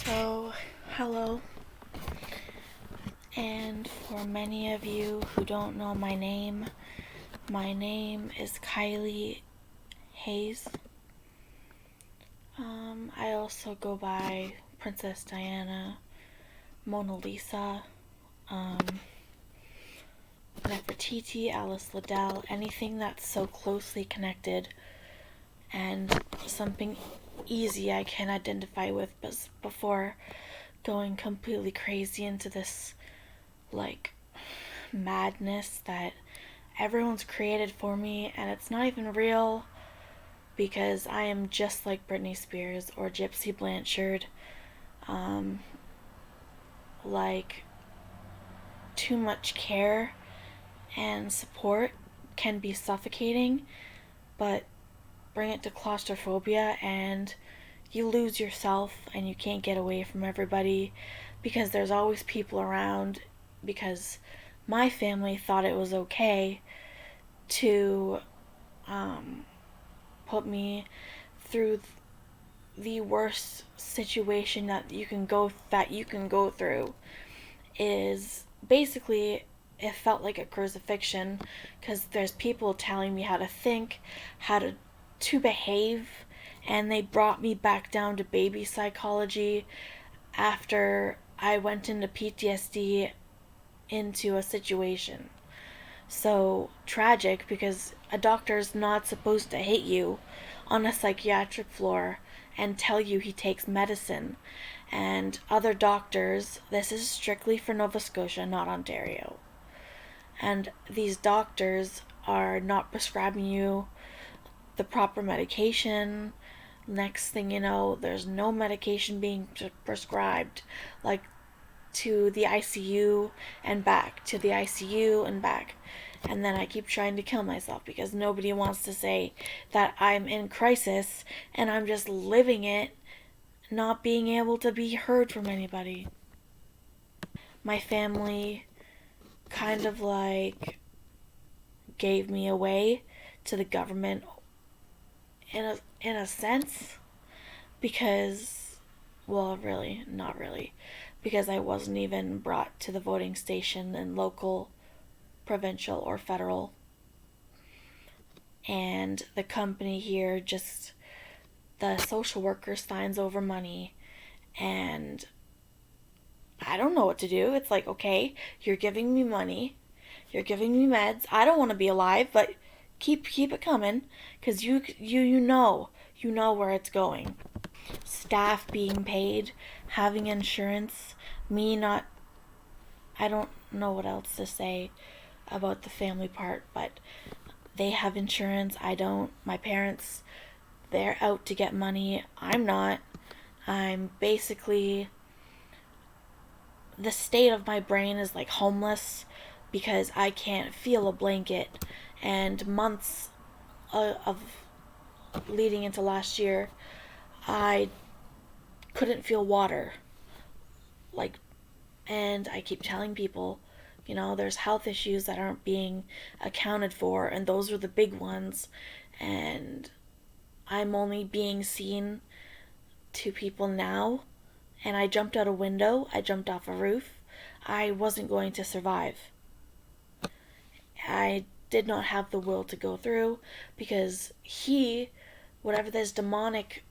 So, hello, and for many of you who don't know my name is Kylie Hayes. I also go by Princess Diana, Mona Lisa, um, Nefertiti, Alice Liddell, anything that's so closely connected and something easy I can identify with before going completely crazy into this, like, madness that everyone's created for me, and it's not even real because I am just like Britney Spears or Gypsy Blanchard. Um, like, too much care and support can be suffocating, but bring it to claustrophobia and you lose yourself and you can't get away from everybody because there's always people around. Because my family thought it was okay to um, put me through the worst situation that you can go through. Is basically, it felt like a crucifixion because there's people telling me how to think, how to behave, and they brought me back down to baby psychology after I went into PTSD into a situation. So tragic because a doctor's not supposed to hit you on a psychiatric floor and tell you he takes medicine. And other doctors, this is strictly for Nova Scotia, not Ontario. And these doctors are not prescribing you the proper medication. Next thing you know, there's no medication being prescribed. Like, to the ICU and back, to the ICU and back. And then I keep trying to kill myself because nobody wants to say that I'm in crisis and I'm just living it, not being able to be heard from anybody. My family kind of like gave me away to the government in a sense because, well, really, not really, because I wasn't even brought to the voting station in local, provincial, or federal. And the company here just, the social worker signs over money, and I don't know what to do. It's like, okay, you're giving me money, you're giving me meds. I don't want to be alive, but keep it coming, because you know where it's going. Staff being paid, having insurance, me not. I don't know what else to say about the family part, but they have insurance. I don't. My parents, they're out to get money. I'm not. I'm basically, the state of my brain is like homeless because I can't feel a blanket. And months of leading into last year, I couldn't feel water. Like, and I keep telling people, there's health issues that aren't being accounted for, and those are the big ones. And I'm only being seen to people now. And I jumped out a window, I jumped off a roof. I wasn't going to survive. I did not have the will to go through because whatever this demonic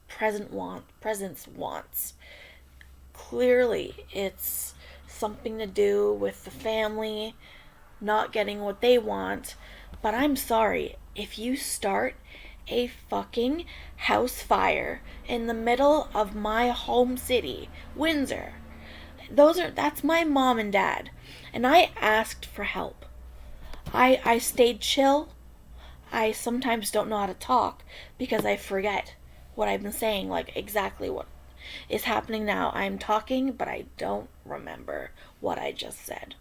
presence wants, clearly it's something to do with the family not getting what they want. But I'm sorry, if you start a fucking house fire in the middle of my home city, Windsor, that's my mom and dad, and I asked for help. I stayed chill. I sometimes don't know how to talk because I forget what I've been saying, like exactly what is happening now. I'm talking, but I don't remember what I just said.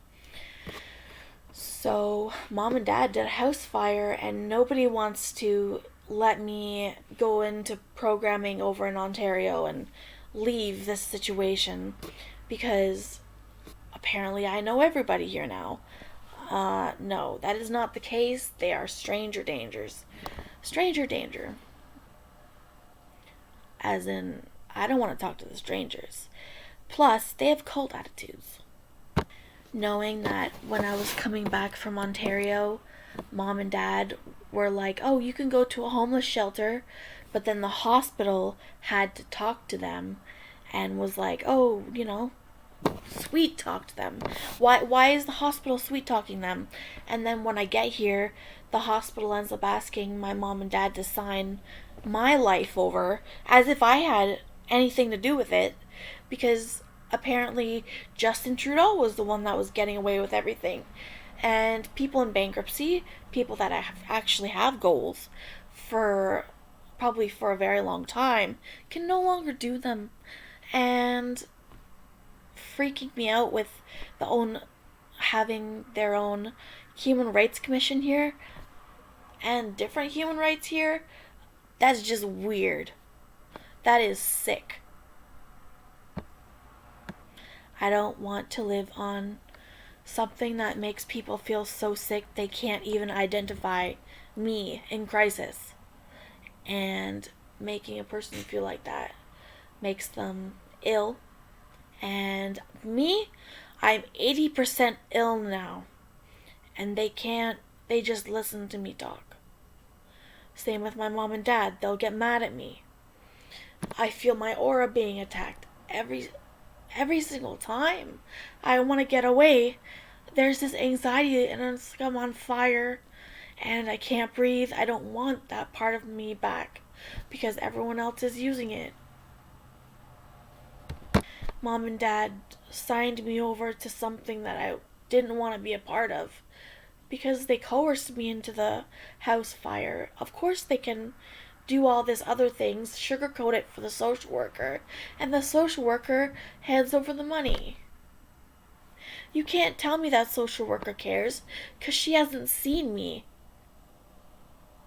So, mom and dad did a house fire, and nobody wants to let me go into programming over in Ontario and leave this situation because apparently I know everybody here now. No, that is not the case. They are stranger dangers. Stranger danger. As in, I don't want to talk to the strangers. Plus, they have cult attitudes. Knowing that when I was coming back from Ontario, mom and dad were like, oh, you can go to a homeless shelter, but then the hospital had to talk to them and was like, oh, sweet talk to them. Why is the hospital sweet talking them? And then when I get here, the hospital ends up asking my mom and dad to sign my life over as if I had anything to do with it, because apparently Justin Trudeau was the one that was getting away with everything. And people in bankruptcy, people that actually have goals for probably for a very long time, can no longer do them. And freaking me out with having their own human rights commission here and different human rights here, that's just weird. That is sick. I don't want to live on something that makes people feel so sick they can't even identify me in crisis. And making a person feel like that makes them ill. And me, I'm 80% ill now. And they just listen to me talk. Same with my mom and dad. They'll get mad at me. I feel my aura being attacked every single time I want to get away. There's this anxiety and it's like I'm on fire and I can't breathe. I don't want that part of me back because everyone else is using it. Mom and dad signed me over to something that I didn't want to be a part of because they coerced me into the house fire. Of course they can do all this other things, sugarcoat it for the social worker, and the social worker hands over the money. You can't tell me that social worker cares, because she hasn't seen me.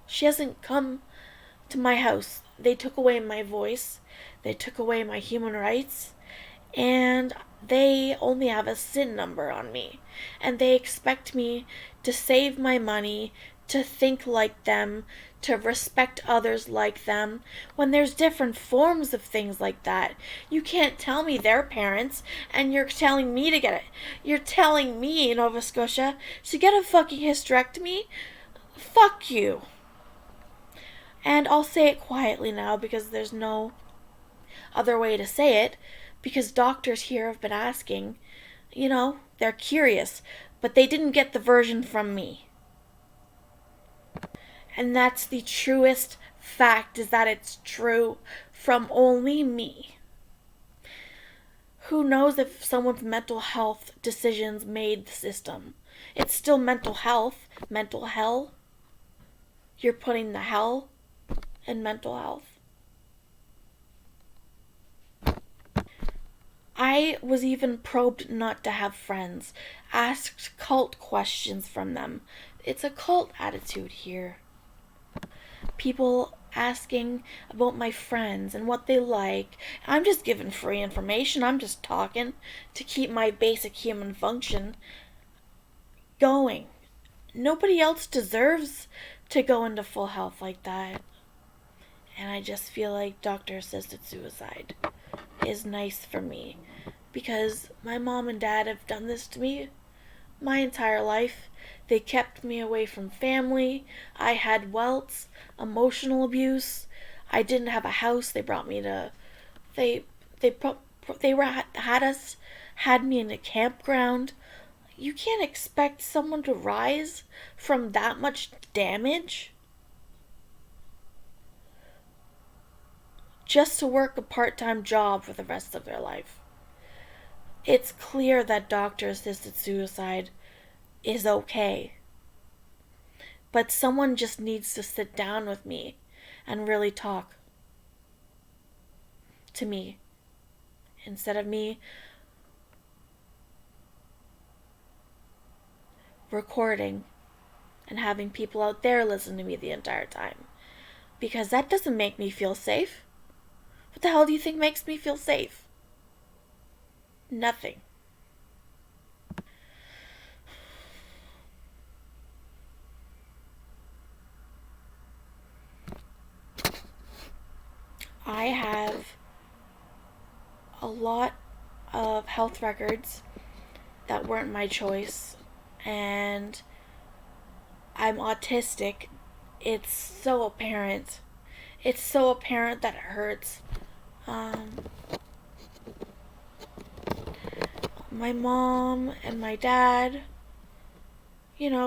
She hasn't come to my house. They took away my voice, they took away my human rights, and they only have a SIN number on me. And they expect me to save my money, to think like them, to respect others like them, when there's different forms of things like that. You can't tell me they're parents, and you're telling me to get it. You're telling me, Nova Scotia, to get a fucking hysterectomy? Fuck you. And I'll say it quietly now, because there's no other way to say it, because doctors here have been asking, they're curious, but they didn't get the version from me. And that's the truest fact, is that it's true from only me. Who knows if someone's mental health decisions made the system? It's still mental health. Mental hell. You're putting the hell in mental health. I was even probed not to have friends. Asked cult questions from them. It's a cult attitude here. People asking about my friends and what they like. I'm just giving free information. I'm just talking to keep my basic human function going. Nobody else deserves to go into full health like that. And I just feel like doctor-assisted suicide is nice for me, because my mom and dad have done this to me my entire life. They kept me away from family. I had welts, emotional abuse. I didn't have a house. They brought me to had me in a campground. You can't expect someone to rise from that much damage just to work a part-time job for the rest of their life. It's clear that doctor-assisted suicide is okay. But someone just needs to sit down with me and really talk to me, instead of me recording and having people out there listen to me the entire time. Because that doesn't make me feel safe. What the hell do you think makes me feel safe? Nothing. I have a lot of health records that weren't my choice, and I'm autistic. It's so apparent. It's so apparent that it hurts. Um, my mom and my dad,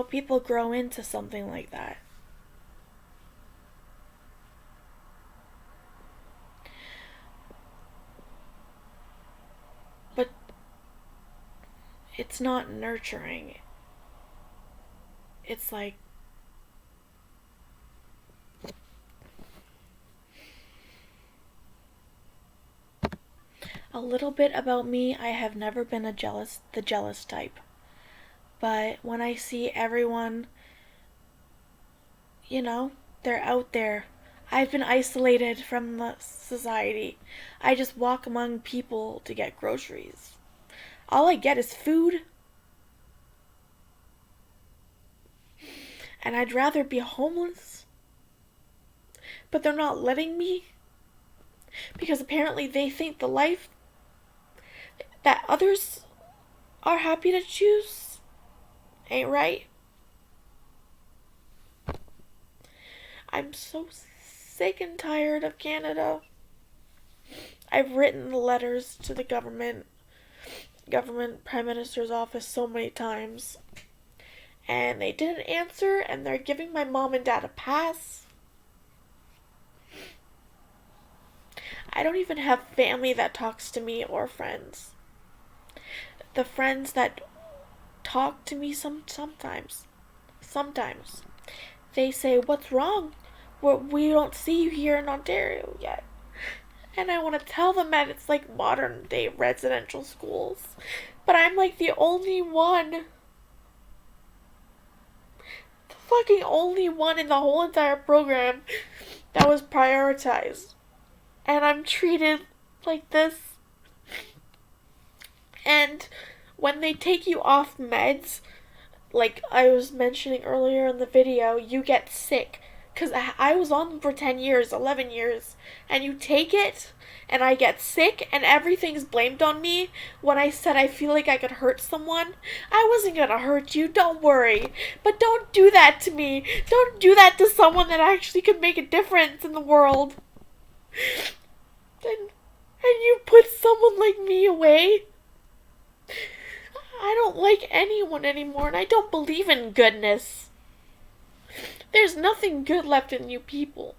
people grow into something like that. But it's not nurturing. It's like a little bit about me. I have never been the jealous type. But when I see everyone, you know, they're out there. I've been isolated from the society. I just walk among people to get groceries. All I get is food. And I'd rather be homeless. But they're not letting me. Because apparently they think the life that others are happy to choose ain't right. I'm so sick and tired of Canada. I've written letters to the government Prime Minister's office so many times. And they didn't answer, and they're giving my mom and dad a pass. I don't even have family that talks to me or friends. The friends that talk to me sometimes, they say, "What's wrong? We don't see you here in Ontario yet." And I want to tell them that it's like modern day residential schools. But I'm like the only one. The fucking only one in the whole entire program that was prioritized. And I'm treated like this. And when they take you off meds, like I was mentioning earlier in the video, you get sick. Because I was on them for 10 years, 11 years. And you take it, and I get sick, and everything's blamed on me. When I said I feel like I could hurt someone, I wasn't gonna hurt you, don't worry. But don't do that to me. Don't do that to someone that actually could make a difference in the world. And you put someone like me away? I don't like anyone anymore, and I don't believe in goodness. There's nothing good left in you people.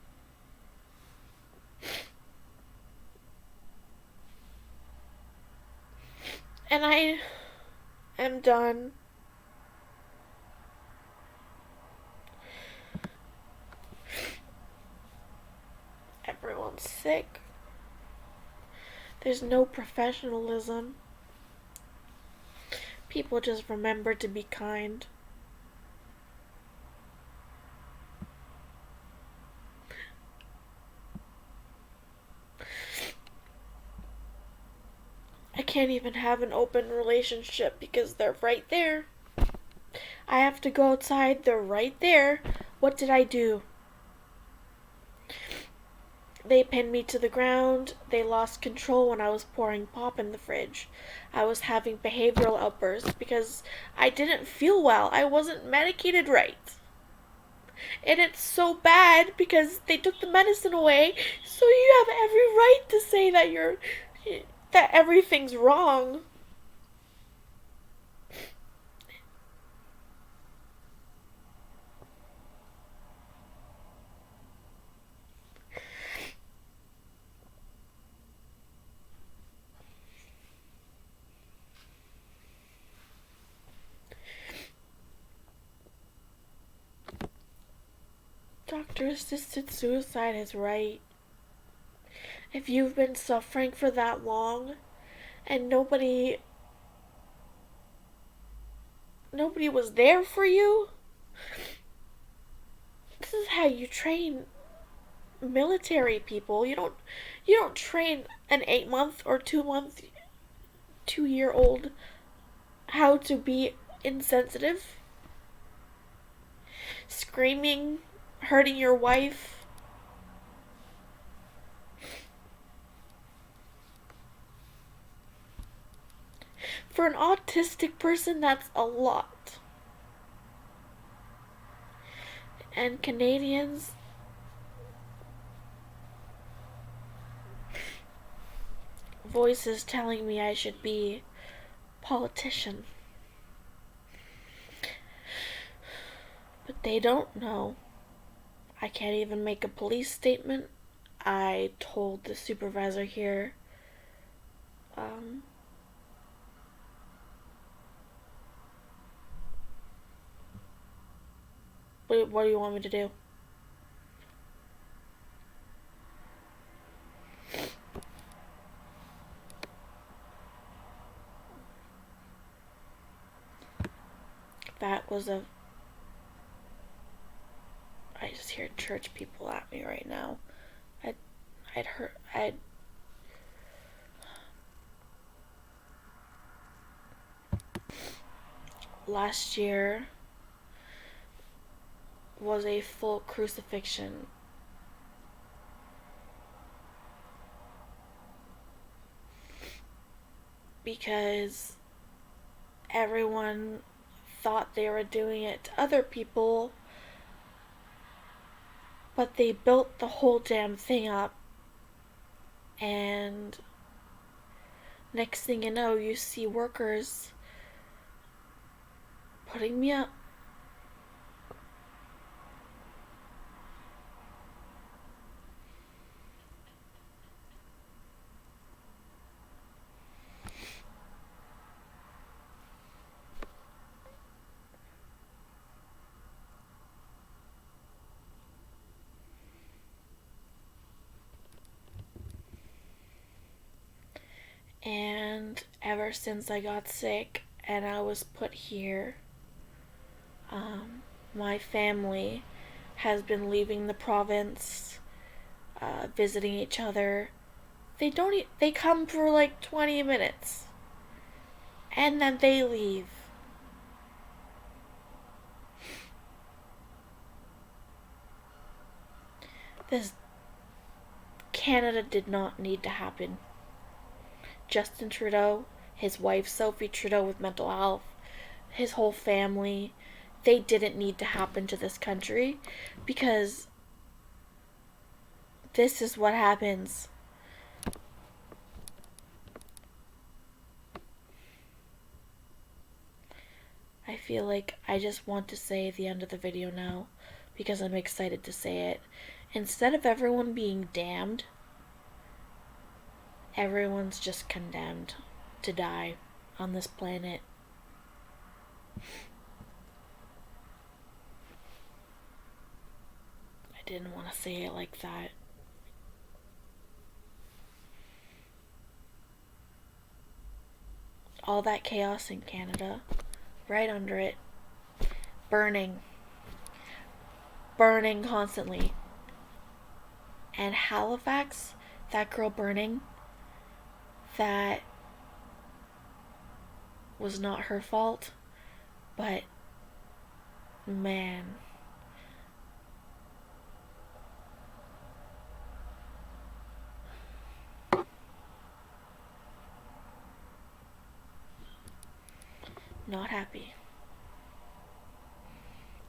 And I am done. Everyone's sick. There's no professionalism. People just remember to be kind. I can't even have an open relationship because they're right there. I have to go outside, they're right there. What did I do? They pinned me to the ground. They lost control when I was pouring pop in the fridge. I was having behavioral outbursts because I didn't feel well. I wasn't medicated right. And it's so bad because they took the medicine away, so you have every right to say that everything's wrong. Doctor-assisted suicide is right. If you've been suffering for that long and nobody was there for you, this is how you train military people. You don't train an 8-month or 2-year-old how to be insensitive, screaming, hurting your wife. For an autistic person, that's a lot. And Canadians, voices telling me I should be politician. But they don't know. I can't even make a police statement. I told the supervisor here, what do you want me to do? That was a... I just hear church people at me right now. I'd heard... Last year was a full crucifixion. Because everyone thought they were doing it to other people, but they built the whole damn thing up, and next thing you know, you see workers putting me up. And ever since I got sick and I was put here, my family has been leaving the province, visiting each other. They come for like 20 minutes and then they leave. This Canada did not need to happen. Justin Trudeau, his wife Sophie Trudeau with mental health, his whole family, they didn't need to happen to this country, because this is what happens. I feel like I just want to say the end of the video now, because I'm excited to say it. Instead of everyone being damned, everyone's just condemned to die on this planet. I didn't want to say it like that. All that chaos in Canada, right under it, burning constantly. And Halifax, that girl burning, that was not her fault, but man, not happy.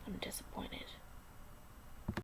I'm disappointed.